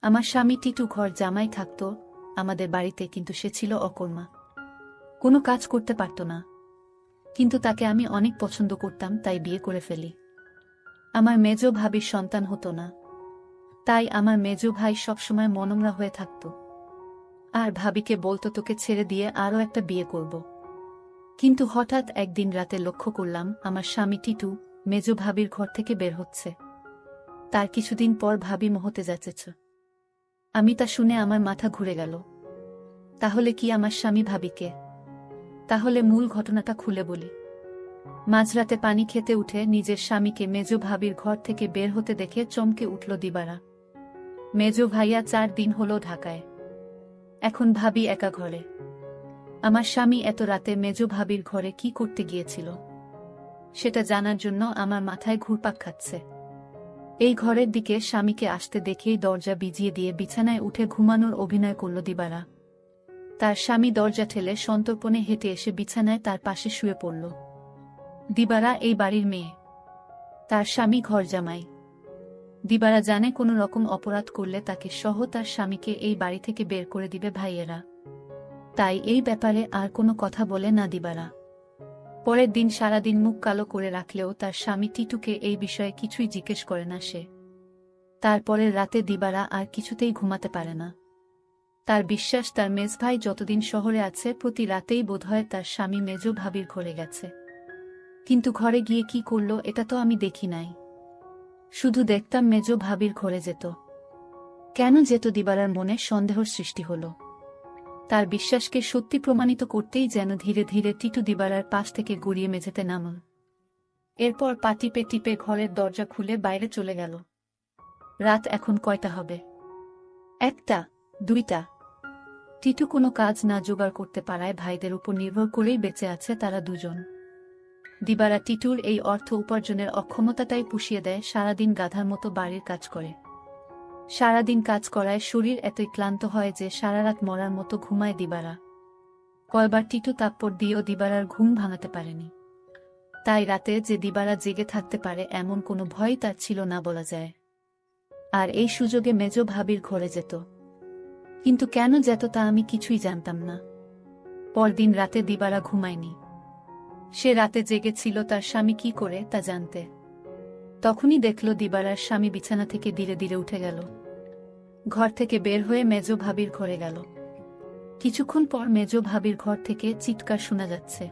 আমার স্বামী টিটু ঘর জামাই থাকত আমাদের বাড়িতে, কিন্তু সে ছিল অকর্মা, কোনো কাজ করতে পারত না। কিন্তু তাকে আমি অনেক পছন্দ করতাম, তাই বিয়ে করে ফেলি। আমার মেজ ভাবির সন্তান হতো না, তাই আমার মেজ ভাই সবসময় মনমরা হয়ে থাকত আর ভাবিকে বলতো তোকে ছেড়ে দিয়ে আরও একটা বিয়ে করব। কিন্তু হঠাৎ একদিন রাতে লক্ষ্য করলাম আমার স্বামী টিটু মেজ ভাবির ঘর থেকে বের হচ্ছে। তার কিছুদিন পর ভাবি মহতে যাচ্ছে। আমি তা শুনে আমার মাথা ঘুরে গেল। তাহলে কি আমার স্বামী ভাবিকে? তাহলে মূল ঘটনাটা খুলে বলি। মাঝরাতে পানি খেতে উঠে নিজের স্বামীকে মেজ ভাবির ঘর থেকে বের হতে দেখে চমকে উঠল দিবারা। মেজ ভাইয়া 4 দিন হলো ঢাকায়, এখন ভাবি একা ঘরে। আমার স্বামী এত রাতে মেজ ভাবির ঘরে কি করতে গিয়েছিল সেটা জানার জন্য আমার মাথায় ঘুরপাক খাচ্ছে। এই ঘরের দিকে স্বামীকে আসতে দেখেই দরজা বিজিয়ে দিয়ে বিছানায় উঠে ঘুমানোর অভিনয় করল দিবারা। তার স্বামী দরজা ঠেলে সন্তর্পণে হেঁটে এসে বিছানায় তার পাশে শুয়ে পড়ল। দিবারা এই বাড়ির মেয়ে, তার স্বামী ঘর জামাই। দিবারা জানে কোনো রকম অপরাধ করলে তাকে সহ তার স্বামীকে এই বাড়ি থেকে বের করে দিবে ভাইয়েরা, তাই এই ব্যাপারে আর কোনো কথা বলে না দিবারা। পরের দিন সারাদিন মুখ কালো করে রাখলেও তার স্বামী টিটুকে এই বিষয়ে কিছুই জিজ্ঞেস করে না সে। তারপরের রাতে দিবারা আর কিছুতেই ঘুমাতে পারে না। তার বিশ্বাস তার মেজ ভাই যতদিন শহরে আছে প্রতি রাতেই বোধহয় তার স্বামী মেজ ভাবির ঘরে গেছে। কিন্তু ঘরে গিয়ে কি করল এটা তো আমি দেখি নাই, শুধু দেখতাম মেজ ভাবির ঘরে যেত। কেন যেত দিবারার মনে সন্দেহর সৃষ্টি হল। তার বিশ্বাসকে সত্যি প্রমাণিত করতেই যেন ধীরে ধীরে টিটু দিবারার পাশ থেকে গড়িয়ে মেঝেতে নামল। এরপর পা টিপে টিপে ঘরের দরজা খুলে বাইরে চলে গেল। রাত এখন কয়টা হবে? 1টা, 2টা। টিটু কোনো কাজ না জোগাড় করতে পারায় ভাইদের উপর নির্ভর করেই বেঁচে আছে তারা দুজন। দিবারা টিটুর এই অর্থ উপার্জনের অক্ষমতাটাই পুষিয়ে দেয়, সারাদিন গাধার মতো বাড়ির কাজ করে। সারাদিন কাজ করায় শরীর এতই ক্লান্ত হয় যে সারারাত মরার মতো ঘুমায় দিবারা। কয়বার টিটু তাপ্পড় দিয়েও দিবারার ঘুম ভাঙাতে পারেনি। তাই রাতে যে দিবারা জেগে থাকতে পারে এমন কোনো ভয় তার ছিল না বলা যায়। আর এই সুযোগে মেজ ভাবির ঘরে যেত। কিন্তু কেন যেত তা আমি কিছুই জানতাম না। পরদিন রাতে দিবারা ঘুমায়নি। সে রাতে জেগেছিল তার স্বামী কি করে তা জানতে। তখনই দেখল দিবারার স্বামী বিছানা থেকে ধীরে ধীরে উঠে গেল। ঘর থেকে বের হয়ে মেজ ভাবির ঘরে গেল। কিছুক্ষণ পর মেজ ভাবির ঘর থেকে চিৎকার শোনা যাচ্ছে।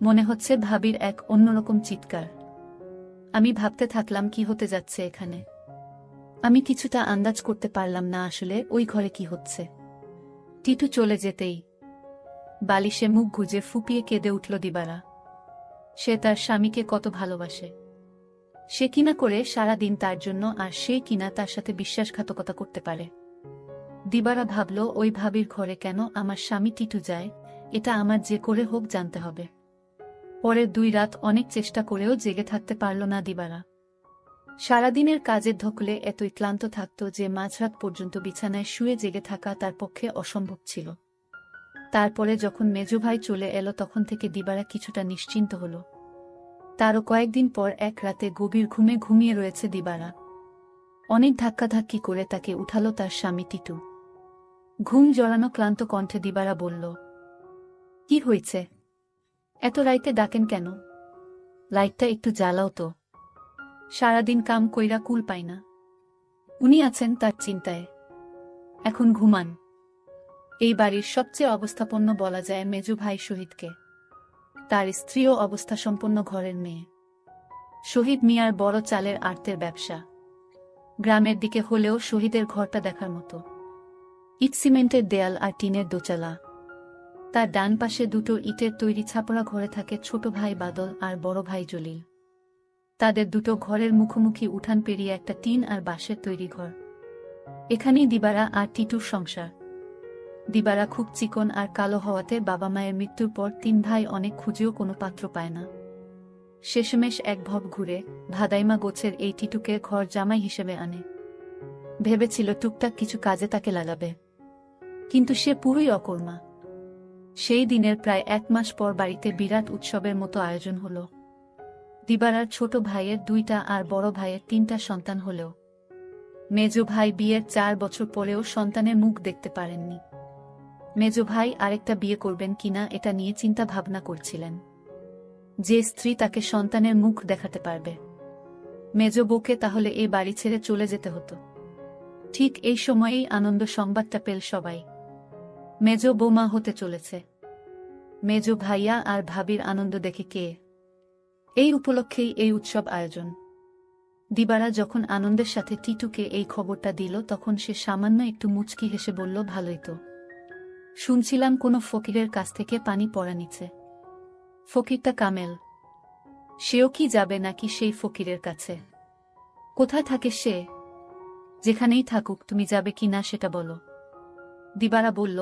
মনে হচ্ছে ভাবির এক অন্যরকম চিৎকার। আমি ভাবতে থাকলাম কি হতে যাচ্ছে এখানে। আমি কিছুটা আন্দাজ করতে পারলাম না আসলে ওই ঘরে কি হচ্ছে। টিটু চলে যেতেই বালিশে মুখ গুজে ফুপিয়ে কেঁদে উঠল দিবারা। সে তার স্বামীকে কত ভালোবাসে, সে কিনা করে সারাদিন তার জন্য, আর সে কিনা তার সাথে বিশ্বাসঘাতকতা করতে পারে। দিবারা ভাবল ওই ভাবির ঘরে কেন আমার স্বামী টিটু যায়, এটা আমার যে করে হোক জানতে হবে। পরের 2 রাত অনেক চেষ্টা করেও জেগে থাকতে পারল না দিবারা। সারাদিনের কাজের ধকলে এতই ক্লান্ত থাকত যে মাঝরাত পর্যন্ত বিছানায় শুয়ে জেগে থাকা তার পক্ষে অসম্ভব ছিল। তারপরে যখন মেজো ভাই চলে এলো তখন থেকে দিবারা কিছুটা নিশ্চিন্ত হল। তারও কয়েকদিন পর এক রাতে গভীর ঘুমে ঘুমিয়ে রয়েছে দিবারা। অনেক ধাক্কাধাক্কি করে তাকে উঠালো তার স্বামী টিটু। ঘুম জড়ানো ক্লান্ত কণ্ঠে দিবারা বলল, কি হয়েছে? এত রাইতে ডাকেন কেন? লাইটটা একটু জ্বালাও তো। সারাদিন কাম কইরা কুল পাই না। উনি আছেন তার চিন্তায়, এখন ঘুমান। এই বাড়ির সবচেয়ে অবস্থাপন্ন বলা যায় মেজু ভাই শহীদকে। তার স্ত্রীও অবস্থাসম্পন্ন ঘরের মেয়ে। শহীদ মিয়ার বড় চালের আড়তের ব্যবসা। গ্রামের দিকে হলেও শহীদের ঘরটা দেখার মতো। ইট সিমেন্টের দেয়াল আর টিনের দোচালা। তার ডান পাশে 2টো ইটের তৈরি ছাপড়া ঘরে থাকে ছোট ভাই বাদল আর বড় ভাই জলিল। তাদের 2টো ঘরের মুখোমুখি উঠান পেরিয়ে একটা টিন আর বাঁশের তৈরি ঘর। এখানেই দিবারা আর টিটুর সংসার। দিবারা খুব চিকন আর কালো হওয়াতে বাবা মায়ের মৃত্যুর পর 3 ভাই অনেক খুঁজেও কোনো পাত্র পায় না। শেষমেশ এক ভব ঘুরে ভাদাইমা গোছের এই টিটুকে ঘর জামাই হিসেবে আনে। ভেবেছিল টুকটাক কিছু কাজে তাকে লাগাবে, কিন্তু সে পুরোই অকর্মা। সেই দিনের প্রায় 1 মাস পর বাড়িতে বিরাট উৎসবের মতো আয়োজন হল। দিবারার ছোট ভাইয়ের 2টা আর বড় ভাইয়ের 3টা সন্তান হলেও মেজ ভাই বিয়ের 4 বছর পরেও সন্তানের মুখ দেখতে পারেননি। মেজ ভাই আরেকটা বিয়ে করবেন কিনা এটা নিয়ে চিন্তা ভাবনা করছিলেন। যে স্ত্রী তাকে সন্তানের মুখ দেখাতে পারবে, মেজ বউকে তাহলে এই বাড়ি ছেড়ে চলে যেতে হতো। ঠিক এই সময়েই আনন্দ সংবাদটা পেল সবাই। মেজ বৌমা হতে চলেছে। মেজ ভাইয়া আর ভাবির আনন্দ দেখে কে। এই উপলক্ষেই এই উৎসব আয়োজন। দিবারা যখন আনন্দের সাথে টিটুকে এই খবরটা দিল তখন সে সামান্য একটু মুচকি হেসে বলল, ভালোই তো। শুনছিলাম কোনো ফকিরের কাছ থেকে পানি পড়া নিচ্ছে। ফকিরটা কামেল। সেও কি যাবে নাকি সেই ফকিরের কাছে? কোথায় থাকে সে? যেখানেই থাকুক, তুমি যাবে কি না সেটা বলো। দিবারা বলল,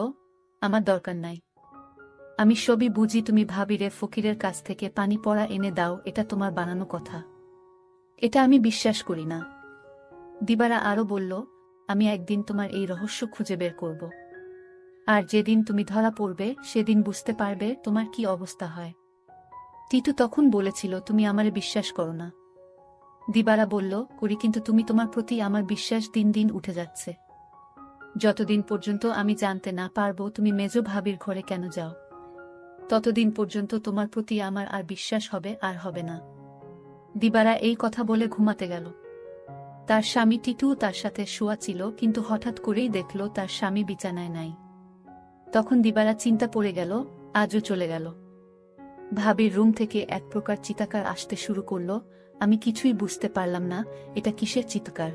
আমার দরকার নাই। আমি সবই বুঝি, তুমি ভাবিরে ফকিরের কাছ থেকে পানি পড়া এনে দাও, এটা তোমার বানানো কথা। এটা আমি বিশ্বাস করি না। দিবারা আরো বলল, আমি একদিন তোমার এই রহস্য খুঁজে বের করব। আর যেদিন তুমি ধরা পড়বে সেদিন বুঝতে পারবে তোমার কি অবস্থা হয়। টিটু তখন বলেছিল, তুমি আমারে বিশ্বাস করো না। দিবারা বলল, করি, কিন্তু তুমি তোমার প্রতি আমার বিশ্বাস দিন দিন উঠে যাচ্ছে। যতদিন পর্যন্ত আমি জানতে না পারবো তুমি মেজ ভাবির ঘরে কেন যাও, ততদিন পর্যন্ত তোমার প্রতি আমার আর বিশ্বাস হবে আর হবে না। দিবারা এই কথা বলে ঘুমাতে গেল। তার স্বামী টিটু তার সাথে শোয়া ছিল, কিন্তু হঠাৎ করেই দেখল তার স্বামী বিছানায় নাই। তখন দিবারা চিন্তা পড়ে গেল, আজও চলে গেল। ভাবির রুম থেকে এক প্রকার চিৎকার আসতে শুরু করল। আমি কিছুই বুঝতে পারলাম না এটা কিসের চিৎকার।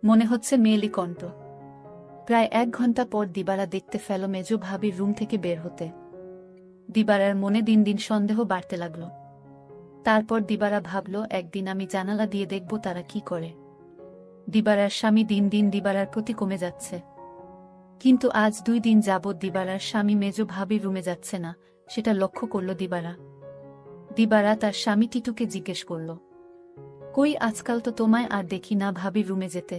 মনে হচ্ছে মেয়েলি কণ্ঠ। প্রায় 1 ঘন্টা পর দিবারা দেখতে ফেল মেজ ভাবির রুম থেকে বের হতে। দিবারার মনে দিন দিন সন্দেহ বাড়তে লাগল। তারপর দিবারা ভাবল, একদিন আমি জানালা দিয়ে দেখব তারা কি করে। দিবারার স্বামী দিন দিন দিবারার প্রতি কমে যাচ্ছে। কিন্তু আজ 2 দিন যাবৎ দিবারার স্বামী মেজ ভাবির রুমে যাচ্ছে না, সেটা লক্ষ্য করল দিবারা। দিবারা তার স্বামী টিটুকে জিজ্ঞেস করল, কই, আজকাল তো তোমায় আর দেখি না ভাবির রুমে যেতে।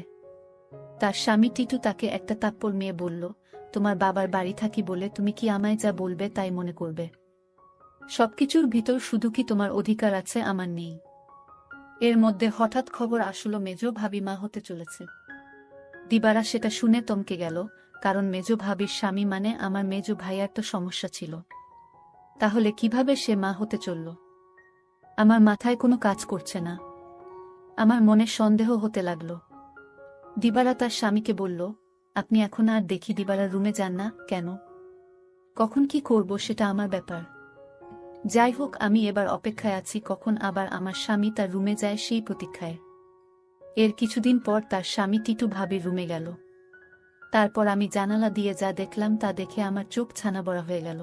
তার স্বামী টিটু তাকে একটা তাপ্পড় মেয়ে বলল, তোমার বাবার বাড়ি থাকি বলে তুমি কি আমায় যা বলবে তাই মনে করবে? সবকিছুর ভিতর শুধু কি তোমার অধিকার আছে, আমার নেই? এর মধ্যে হঠাৎ খবর আসলো মেজ ভাবি মা হতে চলেছে। দিবারা সেটা শুনে থমকে গেল, কারণ মেজ ভাবির স্বামী মানে আমার মেজ ভাইয়ার তো সমস্যা ছিল। তাহলে কিভাবে সে মা হতে চলল? আমার মাথায় কোনো কাজ করছে না। আমার মনে সন্দেহ হতে লাগলো। দিবারা তার স্বামীকে বলল, আপনি এখন আর দেখি দিবারার রুমে যান না কেন? কখন কি করব সেটা আমার ব্যাপার। যাই হোক, আমি এবার অপেক্ষায় আছি কখন আবার আমার স্বামী তার রুমে যায় সেই প্রতীক্ষায়। এর কিছুদিন পর তার স্বামী টিটু ভাবির রুমে গেল। তারপর আমি জানালা দিয়ে যা দেখলাম তা দেখে আমার চোখ ছানা বড়া হয়ে গেল।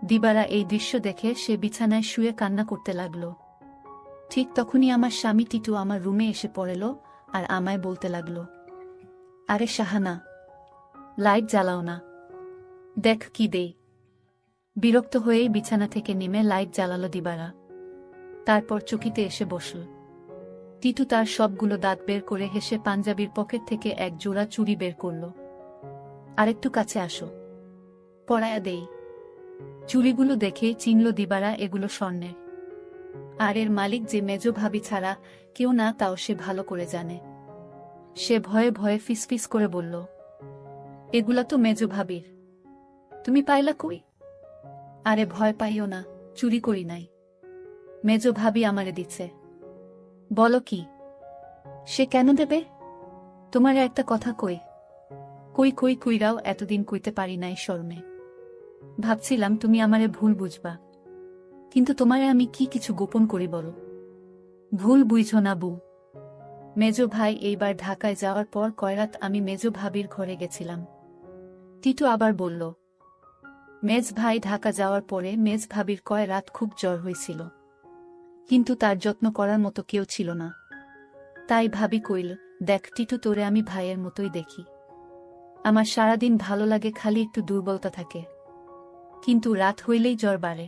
দিবারা এই দৃশ্য দেখে সে বিছানায় শুয়ে কান্না করতে লাগল। ঠিক তখনই আমার স্বামী টিটু আমার রুমে এসে পড়ল আর আমায় বলতে লাগল, আরে শাহানা, লাইট জ্বালাও না, দেখ কি দেই। বিরক্ত হয়েই বিছানা থেকে নেমে লাইট জ্বালালো দিবারা। তারপর চকিতে এসে বসল। টিটু তার সবগুলো দাঁত বের করে হেসে পাঞ্জাবির পকেট থেকে এক জোড়া চুড়ি বের করল। আরেকটু কাছে আসো, পরায়া দেই। চুড়িগুলো দেখেই চিনল দিবারা এগুলো স্বর্ণের। আর এর মালিক যে মেজ ভাবি ছাড়া কেউ না, তাও সে ভালো করে জানে। সে ভয়ে ভয়ে ফিসফিস করে বলল, এগুলা তো মেজ ভাবির, তুমি পাইলা কই? আরে ভয় পাইও না, চুরি করি নাই, মেজ ভাবি আমারে দিচ্ছে। বলো কি? সে কেন দেবে? তোমারে একটা কথা কই। কই কই কইরাও এতদিন কইতে পারি নাই শর্মে। ভাবছিলাম তুমি আমারে ভুল বুঝবা, কিন্তু তোমারে আমি কি কিছু গোপন করি বলো? ভুল বুঝো না বউ। মেজ ভাই এইবার ঢাকায় যাওয়ার পর কয়রাত আমি মেজ ভাবির ঘরে গেছিলাম। টিটু আবার বলল, মেজ ভাই ঢাকা যাওয়ার পরে মেজ ভাবির কয় রাত খুব জ্বর হয়েছিল, কিন্তু তার যত্ন করার মতো কেউ ছিল না। তাই ভাবি কইল, দেখ টিটু, তোরে আমি ভাইয়ের মতোই দেখি। আমার সারাদিন ভালো লাগে, খালি একটু দুর্বলতা থাকে, কিন্তু রাত হইলেই জ্বর বাড়ে।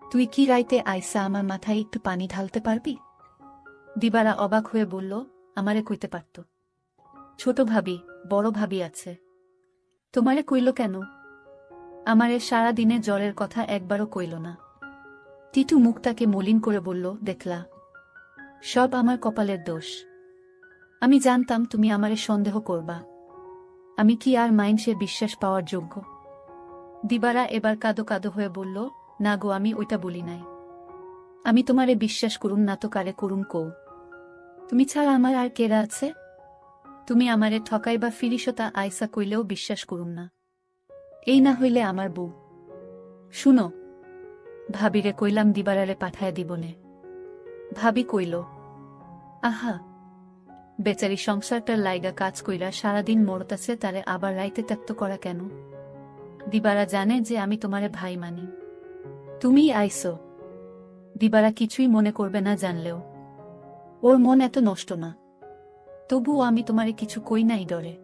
তুই কি রাইতে আইসা আমার মাথায় একটু পানি ঢালতে পারবি? দিবারা অবাক হয়ে বলল, আমারে কইতে পারত। ছোট ভাবি, বড় ভাবি আছে, তোমারে কইল কেন? আমারে সারা দিনে জ্বরের কথা একবারও কইল না। টিটু মুখটাকে মলিন করে বলল, দেখলা, সব আমার কপালের দোষ। আমি জানতাম তুমি আমারে সন্দেহ করবা। আমি কি আর মাইন্সের বিশ্বাস পাওয়ার যোগ্য? দিবারা এবার কাদো কাদো হয়ে বলল, না গো, আমি ওইটা বলি নাই। আমি তোমারে বিশ্বাস করুম না তো কারে করুম কও? তুমি ছাড়া আমার আর কেরা আছে? তুমি আমারে ঠকাই বা ফিরিসতা আইসা কইলেও বিশ্বাস করুম না। এই না হইলে আমার বউ। শুনো, ভাবিরে কইলাম দিবারারে পাঠায় দিবনে। ভাবি কইল, আহা, বেচারি সংসারটার লাইগা কাজ কইরা সারাদিন মরতাছে, তারে আবার রাইতে ত্যাক্ত করা কেন? দিবারা জানে যে আমি তোমারে ভাই মানি। তুমিই আইসো, দিবারা কিছুই মনে করবে না জানলেও। ওর মন এত নষ্ট না। তবুও আমি তোমারে কিছু কই নাই ডরে।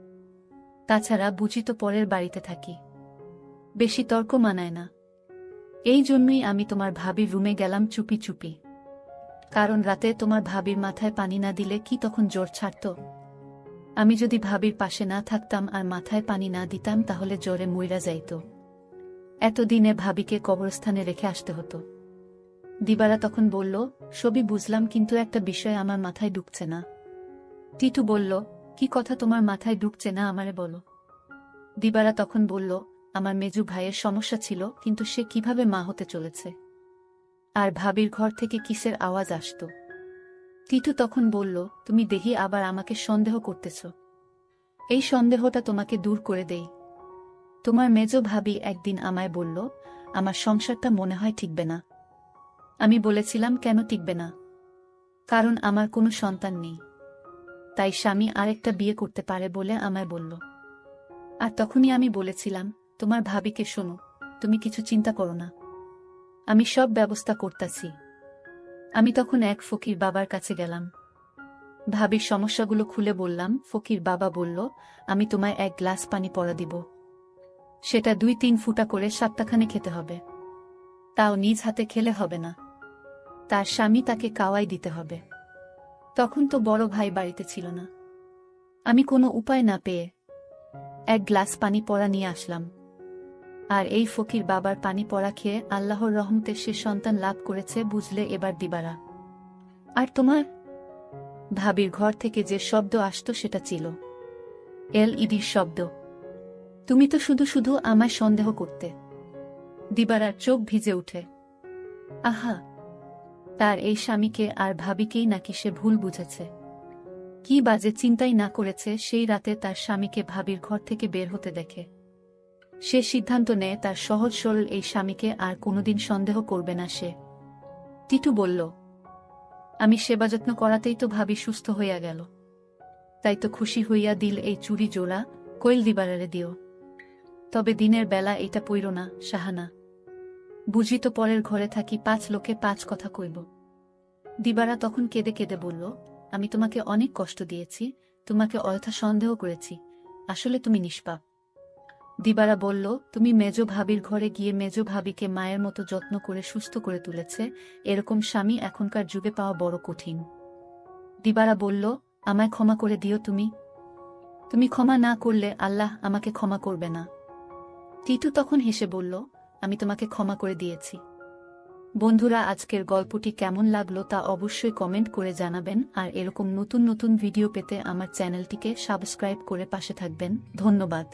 তাছাড়া বুঝি তো পরের বাড়িতে থাকি, বেশি তর্ক মানায় না। এই জন্যই আমি তোমার ভাবির রুমে গেলাম চুপি চুপি। কারণ রাতে তোমার ভাবির মাথায় পানি না দিলে কি তখন জ্বর ছাড়ত? আমি যদি ভাবির পাশে না থাকতাম আর মাথায় পানি না দিতাম তাহলে জ্বরে মইরা যাইত। এতদিনে ভাবিকে কবরস্থানে রেখে আসতে হতো। দিবারা তখন বলল, সবই বুঝলাম, কিন্তু একটা বিষয় আমার মাথায় ঢুকছে না। টিটু বলল, কি কথা তোমার মাথায় ঢুকছে না আমারে বলো। দিবারা তখন বলল, আমার মেজু ভাইয়ের সমস্যা ছিল, কিন্তু সে কিভাবে মা হতে চলেছে। আর ভাবির ঘর থেকে কিসের আওয়াজ আসত। টিটু তখন বলল, তুমি দেখি আবার আমাকে সন্দেহ করতেছ। এই সন্দেহটা তোমাকে দূর করে দেই। তোমার মেজো ভাবি একদিন আমায় বলল, আমার সংসারটা মনে হয় টিকবে না। আমি বলেছিলাম, কেন টিকবে না? কারণ আমার কোনো সন্তান নেই, তাই স্বামী আরেকটা বিয়ে করতে পারে বলে আমায় বলল। আর তখনই আমি বলেছিলাম, তোমার ভাবিকে শোনো, তুমি কিছু চিন্তা করো না, আমি সব ব্যবস্থা করতাছি। আমি তখন এক ফকির বাবার কাছে গেলাম। ভাবির সমস্যাগুলো খুলে বললাম। ফকির বাবা বলল, আমি তোমায় এক গ্লাস পানি পড়া দিব। সেটা 2-3 ফুটা করে সপ্তাহখানে খেতে হবে। তাও নিজ হাতে খেলে হবে না, তার স্বামী তাকে কাওয়াই দিতে হবে। তখন তো বড় ভাই বাড়িতে ছিল না। আমি কোনো উপায় না পেয়ে এক গ্লাস পানি পড়া নিয়ে আসলাম। আর এই ফকির বাবার পানি পড়া খেয়ে আল্লাহর রহমতে সে সন্তান লাভ করেছে, বুঝলে এবার দিবারা। আর তোমার ভাবির ঘর থেকে যে শব্দ আসতো সেটা ছিল এলইডির শব্দ। তুমি তো শুধু শুধু আমায় সন্দেহ করতে। দিবারার চোখ ভিজে উঠে। আহা, তার এই স্বামীকে আর ভাবিকেই নাকি সে ভুল বুঝেছে। কি বাজে চিন্তাই না করেছে সেই রাতে তার স্বামীকে ভাবির ঘর থেকে বের হতে দেখে। সে সিদ্ধান্ত নেয় তার সহজ সরল এই স্বামীকে আর কোনোদিন সন্দেহ করবে না সে। টিটু বলল, আমি সেবা যত্ন করাতেই তো ভাবি সুস্থ হইয়া গেল। তাই তো খুশি হইয়া দিল এই চুরি জোড়া, কইল দিবারারে দিও। তবে দিনের বেলা এটা পইর না, সাহানা। বুঝি তো পরের ঘরে থাকি, 5 লোকে 5 কথা কইব। দিবারা তখন কেঁদে কেঁদে বলল, আমি তোমাকে অনেক কষ্ট দিয়েছি, তোমাকে অযথা সন্দেহ করেছি, আসলে তুমি নিষ্পাপ। দিবারা বলল, তুমি মেজো ভাবির ঘরে গিয়ে মেজো ভাবিকে মায়ের মতো যত্ন করে সুস্থ করে তুলেছে, এরকম স্বামী এখনকার যুগে পাওয়া বড় কঠিন। দিবারা বলল, আমায় ক্ষমা করে দিও তুমি। তুমি ক্ষমা না করলে আল্লাহ আমাকে ক্ষমা করবে না। টিটু তখন হেসে বলল, আমি তোমাকে ক্ষমা করে দিয়েছি। বন্ধুরা, আজকের গল্পটি কেমন লাগলো তা অবশ্যই কমেন্ট করে জানাবেন, আর এরকম নতুন নতুন ভিডিও পেতে আমার চ্যানেলটিকে সাবস্ক্রাইব করে পাশে থাকবেন। ধন্যবাদ।